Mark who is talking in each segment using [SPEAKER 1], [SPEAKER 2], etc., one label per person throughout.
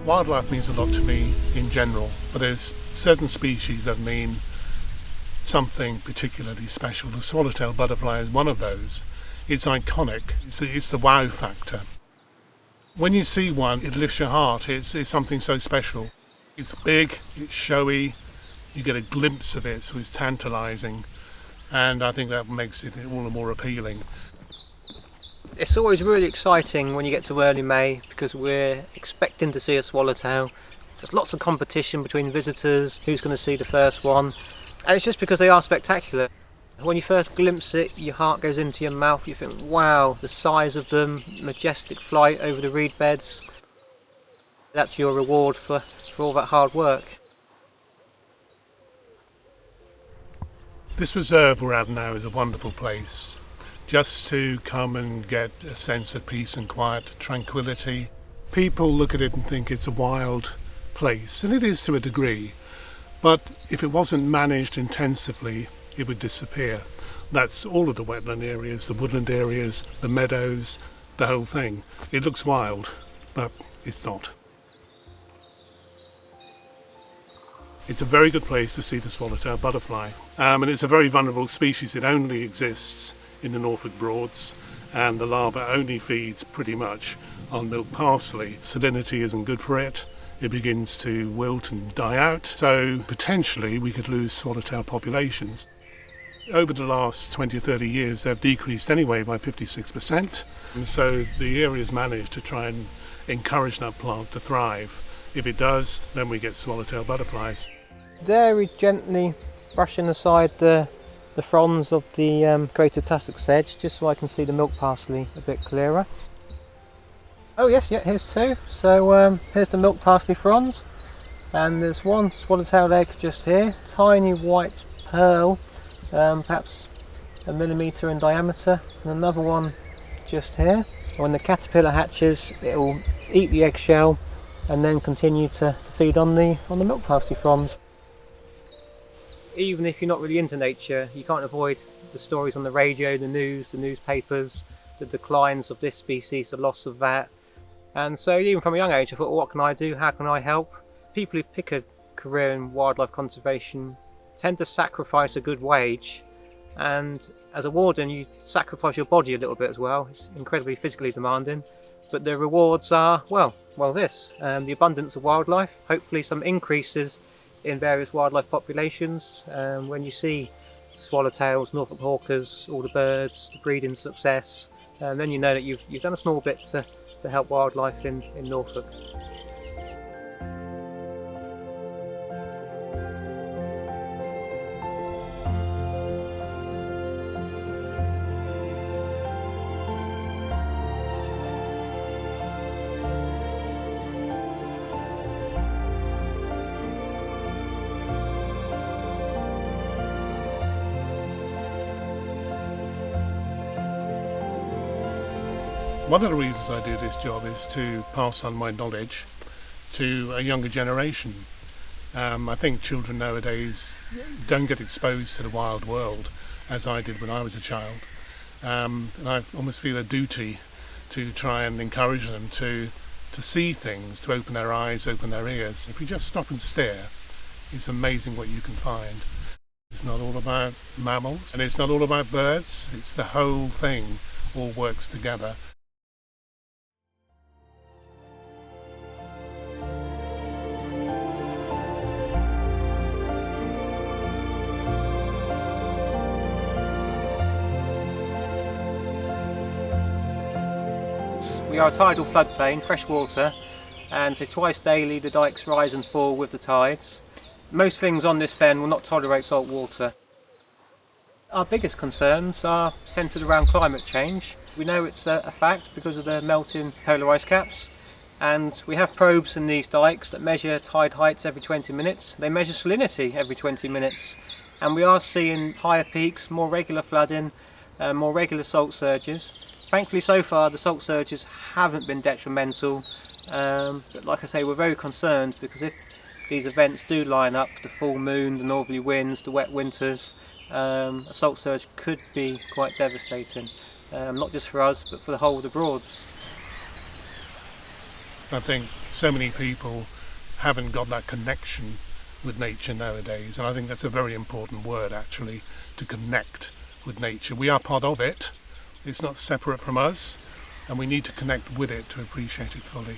[SPEAKER 1] Wildlife means a lot to me in general, but there's certain species that mean something particularly special. The swallowtail butterfly is one of those. It's iconic. It's the wow factor. When you see one, it lifts your heart. It's something so special. It's big, it's showy, you get a glimpse of it, so it's tantalising, and I think that makes it all the more appealing.
[SPEAKER 2] It's always really exciting when you get to early May because we're expecting to see a swallowtail. There's lots of competition between visitors, who's going to see the first one, and it's just because they are spectacular. When you first glimpse it, your heart goes into your mouth, you think, wow, the size of them, majestic flight over the reed beds. That's your reward for all that hard work.
[SPEAKER 1] This reserve we're at now is a wonderful place. Just to come and get a sense of peace and quiet, tranquility. People look at it and think it's a wild place, and it is to a degree, but if it wasn't managed intensively, it would disappear. That's all of the wetland areas, the woodland areas, the meadows, the whole thing. It looks wild, but it's not. It's a very good place to see the swallowtail butterfly, and it's a very vulnerable species. It only exists in the Norfolk Broads, and the larva only feeds pretty much on milk parsley. Salinity isn't good for it. It begins to wilt and die out, so potentially we could lose swallowtail populations. Over the last 20 or 30 years they've decreased anyway by 56%, and so the area's managed to try and encourage that plant to thrive. If it does, then we get swallowtail butterflies.
[SPEAKER 2] Very gently brushing aside the fronds of the greater tussock sedge, just so I can see the milk parsley a bit clearer. Oh yes, yeah, here's two. So here's the milk parsley fronds, and there's one swallowtail egg just here, tiny white pearl, perhaps a millimetre in diameter, and another one just here. When the caterpillar hatches, it will eat the eggshell and then continue to feed on the milk parsley fronds. Even if you're not really into nature, you can't avoid the stories on the radio, the news, the newspapers, the declines of this species, the loss of that. And so even from a young age I thought, well, what can I do? How can I help? People who pick a career in wildlife conservation tend to sacrifice a good wage, and as a warden you sacrifice your body a little bit as well. It's incredibly physically demanding, but the rewards are, well this, the abundance of wildlife, hopefully some increases in various wildlife populations. When you see swallowtails, Norfolk hawkers, all the birds, the breeding success, then you know that you've done a small bit to help wildlife in Norfolk.
[SPEAKER 1] One of the reasons I do this job is to pass on my knowledge to a younger generation. I think children nowadays don't get exposed to the wild world as I did when I was a child, and I almost feel a duty to try and encourage them to see things, to open their eyes, open their ears. If you just stop and stare, it's amazing what you can find. It's not all about mammals, and it's not all about birds. It's the whole thing all works together.
[SPEAKER 2] We are a tidal floodplain, fresh water, and so twice daily the dikes rise and fall with the tides. Most things on this fen will not tolerate salt water. Our biggest concerns are centred around climate change. We know it's a fact because of the melting polar ice caps, and we have probes in these dikes that measure tide heights every 20 minutes. They measure salinity every 20 minutes, and we are seeing higher peaks, more regular flooding, more regular salt surges. Thankfully so far the salt surges haven't been detrimental, but like I say, we're very concerned because if these events do line up, the full moon, the northerly winds, the wet winters, a salt surge could be quite devastating, not just for us but for the whole of the Broads.
[SPEAKER 1] I think so many people haven't got that connection with nature nowadays, and I think that's a very important word actually, to connect with nature. We are part of it, it's not separate from us, and we need to connect with it to appreciate it fully.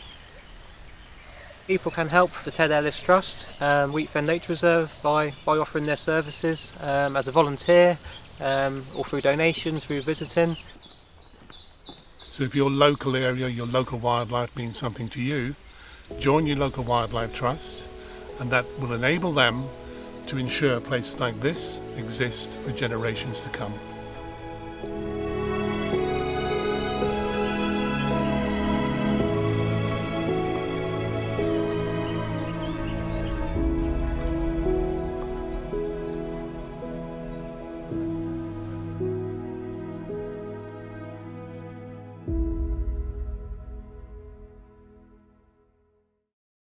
[SPEAKER 2] People can help the Ted Ellis Trust, Wheatfen Nature Reserve, by offering their services as a volunteer, or through donations, through visiting.
[SPEAKER 1] So if your local area, your local wildlife means something to you, join your local wildlife trust, and that will enable them to ensure places like this exist for generations to come.